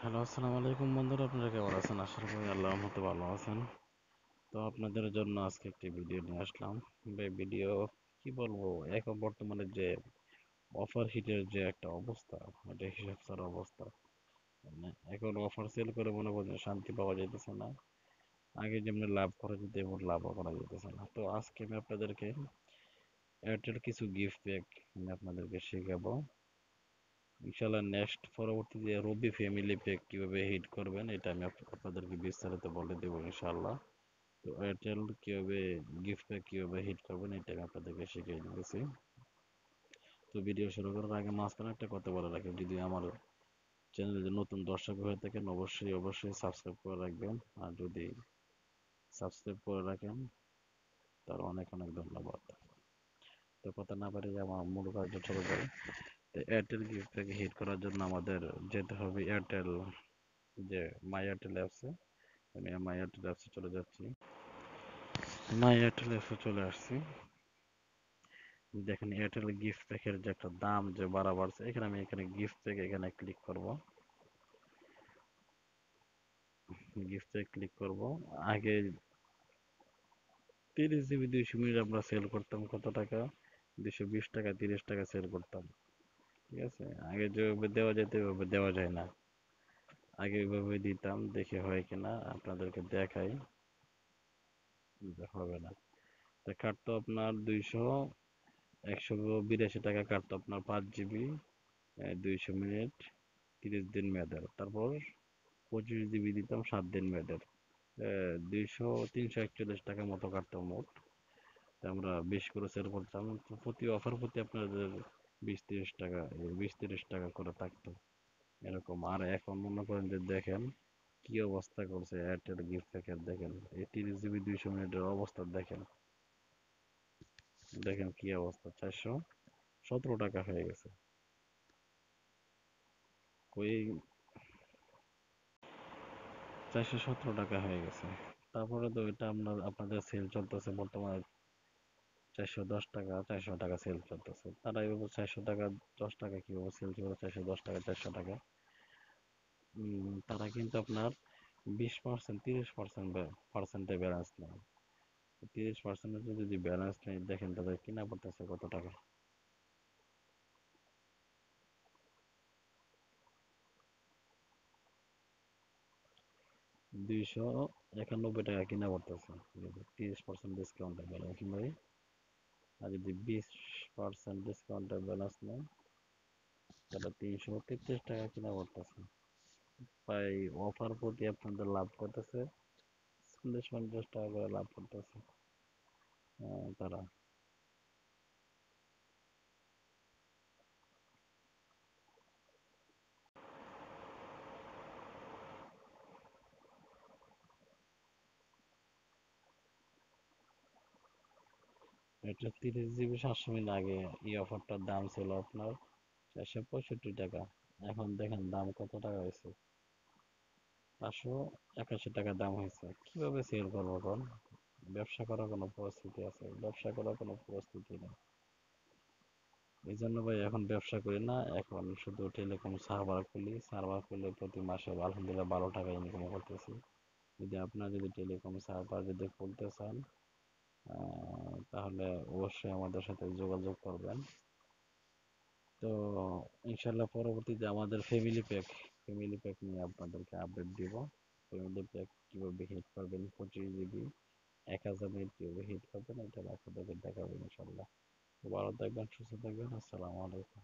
Hello, আসসালামু আলাইকুম বন্ধুরা, আপনারা কেমন আছেন? আশা করি আল্লাহর মতো ভালো আছেন। তো আপনাদের জন্য আজকে একটি ভিডিও নিয়ে আসলাম। ভিডিও কি বলবো, এখন বর্তমানে যে অফার হিটের যে একটা অবস্থা, এটা হিসাব ছাড়া অবস্থা। মানে এখন অফার সেল করে মনে করেন শান্তি পাওয়া যাইতেছে না। আগে যেমন লাভ করা যেত এমন লাভও করা যেতেছে না। তো আজকে আমি আপনাদেরকে এয়ারটেল কিছু গিফট প্যাক আমি আপনাদেরকে শেখাবো। ইনশাল্লাহ নেক্সট পরবর্তী যে রবি ফ্যামিলি প্যাক কিভাবে হিট করবেন এটা আমি আপনাদেরকে বিস্তারিত বলে দেবো ইনশাল্লাহ। তো এয়ারটেল কিভাবে গিফট প্যাক কিভাবে হিট করবেন এটা আমি আপনাদেরকে শিখিয়ে দিতেছি। তো ভিডিও শুরু করার আগে মাঝখানে একটা কথা বলে রাখি, যদি আমার চ্যানেলে নতুন দর্শক হয়ে থাকেন অবশ্যই সাবস্ক্রাইব করে রাখবেন। আর যদি সাবস্ক্রাইব করে রাখেন তার অনেক অনেক ধন্যবাদ। তো কথা না পারি আমার মূল কাজটা শুরু করি। তো এয়ারটেল গিফট প্যাক হিট করার জন্য আমাদের যেতে হবে এয়ারটেল যে মাই এয়ারটেল অ্যাপসে। আমি মাই এয়ারটেল অ্যাপসে চলে যাচ্ছি। মাই এয়ারটেল অ্যাপসে চলে আসছি। দেখেন এয়ারটেল গিফট প্যাকের যে একটা দাম যে বাড়া বাড়ছে, এখানে গিফট প্যাক এখানে ক্লিক করব। গিফট প্যাক ক্লিক করব। আগে 30 জিবি 200 মিনিট আমরা সেল করতাম কত টাকা? 220 টাকা 30 টাকা সেল করতাম। ঠিক আছে, আগে যেভাবে দেওয়া যেত ওইভাবে দেওয়া যায় না। আগে ওইভাবে দিতাম, দেখে হয় কিনা আপনাদেরকে দেখাই। হবে না। তা কাটতো আপনার 182 টাকা কাটতো আপনার 5 জিবি 200 মিনিট 30 দিন মেয়াদের। তারপর 25 জিবি দিতাম 7 দিন মেয়াদের। 341 টাকা মতো কাটতো মোট। তা আমরা 20 করে সেল করতাম। তো প্রতি অফার প্রতি আপনাদের 20-30 টাকা 20-30 টাকা করে থাকতো এরকম। আর এখন মনে করেন যে দেখেন কি অবস্থা করছে এয়ারটেল গিফট প্যাকের। দেখেন এই 30 জিবি 200 মিনিটের অবস্থা দেখেন। দেখেন কি অবস্থা, 417 টাকা হয়ে গেছে। ওই 417 টাকা হয়ে গেছে। তারপরে তো এটা আপনাদের সেল চলতেছে বর্তমানে 410 টাকা 400 টাকা সেল চলতেছে। তারা এইভাবে 400 টাকা 10 টাকা কিভাবে সেল করবে? 410 টাকা 400 টাকা। তারা কিন্তু আপনার 20% 30% ব্যালেন্স নেয়। 30% যদি ব্যালেন্স নেয়, দেখেন তাদের কিনা পড়তেছে কত টাকা। 291 টাকা কিনা পড়তেছে 30% ডিসকাউন্টের ব্যালেন্স নেই। আর যদি 20% ডিসকাউন্টের ব্যালেন্স নেয় তাহলে 333 টাকা কিনা পড়তেছে। প্রায় অফার প্রতি আপনাদের লাভ করতেছে 40-50 টাকা করে লাভ করতেছে তারা। এটা 30 জিবি 700 মিনিট আগে এই অফারটার দাম ছিল আপনার 465 টাকা। এখন দেখেন দাম কত টাকা হয়েছে, 581 টাকা দাম হয়েছে। কিভাবে সেল করবো কোন? ব্যবসা করার কোনো পরিস্থিতি আছে? ব্যবসা করার কোনো পরিস্থিতি নেই। এই জন্য ভাই এখন ব্যবসা করি না, এখন শুধু টেলিকম সার্ভার খুলে প্রতি মাসে আলহামদুলিল্লাহ 12 টাকা ইনকাম করতেছি। যদি টেলিকম সার্ভার যদি খুলতে চান তাহলে অবশ্যই আমাদের সাথে যোগাযোগ করবেন। তো ইনশাল্লাহ পরবর্তীতে আমাদের ফ্যামিলি প্যাক নিয়ে আপনাদেরকে আপডেট দিব। ফ্যামিলি প্যাক কিভাবে হিট করবেন, 25 জিবি 1000 মিনিট কিভাবে হিট করবেন এটা আপনাদেরকে দেখাবো ইনশাল্লাহ। তো ভালো থাকবেন, সুস্থ থাকবেন, আসসালামু আলাইকুম।